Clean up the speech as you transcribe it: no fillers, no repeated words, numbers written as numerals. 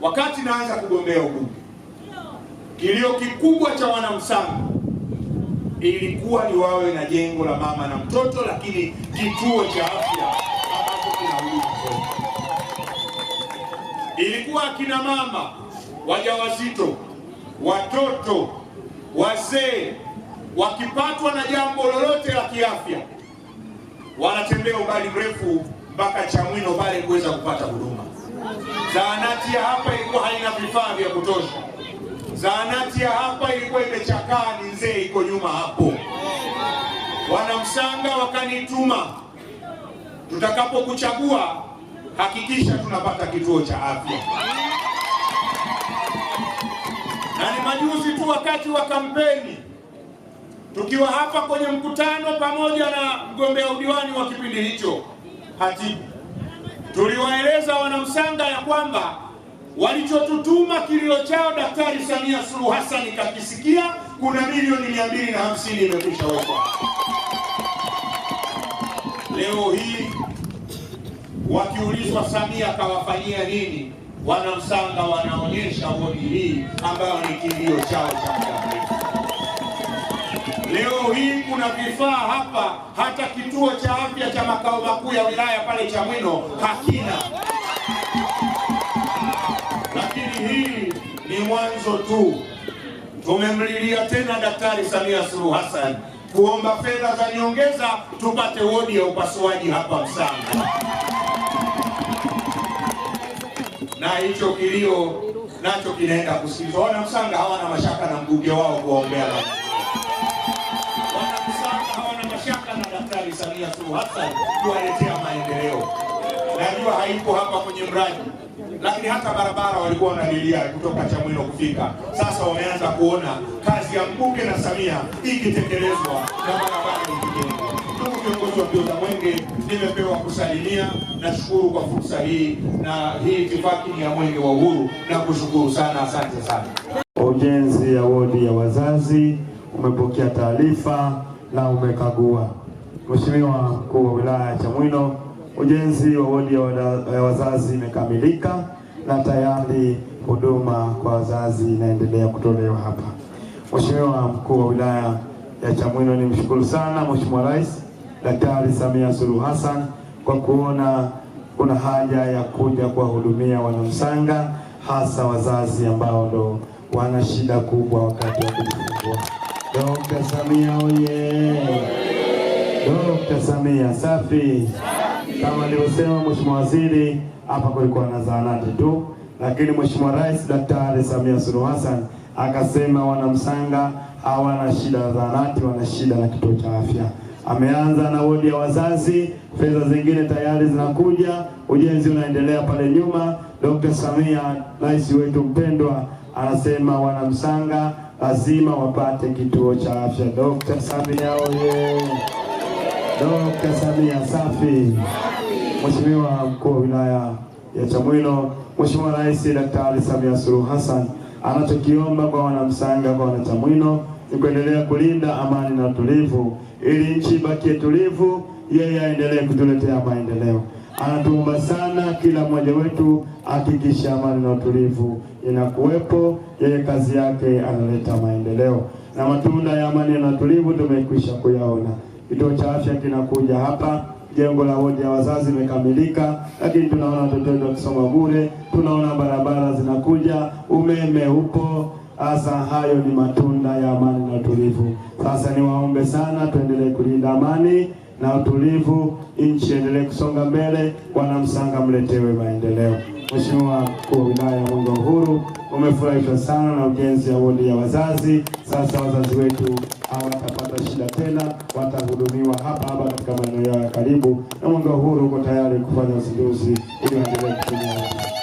wakati naanza kugombea ubunge, kilio kikubwa cha wanamsanga ilikuwa ni wawe na jengo la mama na mtoto, lakini kituo cha afya ambacho kinahudumia mtoto. Ilikuwa akina mama wajawazito, watoto, wazee wakipatwa na jambo lolote la kiafya wanatembea umbali mrefu mpaka Chamwino pale kuweza kupata huduma. Zahanati ya hapa ilikuwa haina vifaa vya kutosha. Zahanati ya hapa ilikuwa imechakaa, ni nzee, iko nyuma hapo. Wanamsanga wakanituma, tutakapokuchagua hakikisha tunapata kituo cha afya. Na ni majuzi tu wakati wa kampeni, tukiwa hapa kwenye mkutano pamoja na mgombea udiwani wa kipindi hicho Hatibu, tuliwaeleza wanamsanga ya kwamba walichotutuma kilio chao Daktari Samia Suluhu Hassan kakisikia. Kuna milioni 250 imekwisha wekwa. Leo hii wakiulizwa Samia kawafanyia nini, wanamsanga wanaonyesha wodi hii ambayo ni kilio chao cha muda mrefu. Leo hii kuna vifaa hapa, hata kituo cha afya cha makao makuu ya wilaya pale Chamwino hakina. Lakini hii ni mwanzo tu. Tumemlilia tena Daktari Samia Suluhu Hassan kuomba fedha za nyongeza tupate wodi ya upasuaji hapa Msanga. Na hicho kilio nacho kinaenda kusikilizwa. Wana Msanga hawana mashaka na mbunge wao kuombea. Wana Msanga hawana mashaka na Daktari Samia Suluhu Hassan kuwaletea maendeleo. Najua haipo hapa kwenye mradi, lakini hata barabara walikuwa wanalilia kutoka Chamwino kufika. Sasa wameanza kuona kazi ya mbunge na Samia ikitekelezwa na barabara ikijengwa. Ndugu viongozi wa mbio za Mwenge, nimepewa kusalimia. Nashukuru kwa fursa hii, na hii itifaki ni ya Mwenge wa Uhuru, na kushukuru sana, asante sana. Ujenzi ya wodi ya wazazi umepokea taarifa na umekagua. Mheshimiwa Mkuu wa Wilaya ya Chamwino, ujenzi wa wodi ya wazazi imekamilika na tayari huduma kwa wazazi inaendelea kutolewa hapa. Mheshimiwa Mkuu wa Wilaya ya Chamwino, nimshukuru sana Mheshimiwa Rais Daktari Samia Suluhu Hassan kwa kuona kuna haja ya kuja kuwahudumia wanamsanga, hasa wazazi ambao ndo wana shida kubwa wakati wa kujifungua. Dr. Samia oye! Dr. Samia safi! Kama alivyosema Mheshimiwa Waziri, hapa kulikuwa na zahanati tu, lakini Mheshimiwa Rais Daktari Samia Suluhu Hassan akasema wanamsanga hawana shida na zahanati, wana shida na kituo cha afya. Ameanza na wodi ya wazazi, fedha zingine tayari zinakuja, ujenzi unaendelea pale nyuma. Dr. Samia Rais wetu mpendwa anasema wanamsanga lazima wapate kituo cha afya. Dr. Samia oye! Dr. Samia safi! Mheshimiwa Mkuu wa Wilaya ya Chamwino, Mheshimiwa Rais Daktari Samia Suluhu Hassan anachokiomba kwa wanamsanga, kwa wanachamwino ni kuendelea kulinda amani na utulivu, ili nchi ibakie tulivu, yeye aendelee kutuletea maendeleo. Anatuomba sana kila mmoja wetu hakikisha amani na utulivu inakuwepo, yeye kazi yake analeta maendeleo. Na matunda ya amani na utulivu tumekwisha kuyaona. Kituo cha afya kinakuja hapa, jengo la wodi ya wazazi limekamilika, lakini tunaona watoto wetu wakisoma bure, tunaona barabara zinakuja, umeme upo. Sasa hayo ni matunda ya amani na utulivu. Sasa niwaombe sana tuendelee kulinda amani na utulivu, nchi endelee kusonga mbele, wanamsanga mletewe maendeleo. Mheshimiwa Mkuu wa Wilaya ya Mwenge wa Uhuru, umefurahishwa sana na ujenzi wa wodi ya wazazi. Sasa wazazi wetu hawatapata shida tena, watahudumiwa hapa katika maeneo yao ya karibu, na Mwenge wa Uhuru uko tayari kufanya uzinduzi ili waendelee kutumia.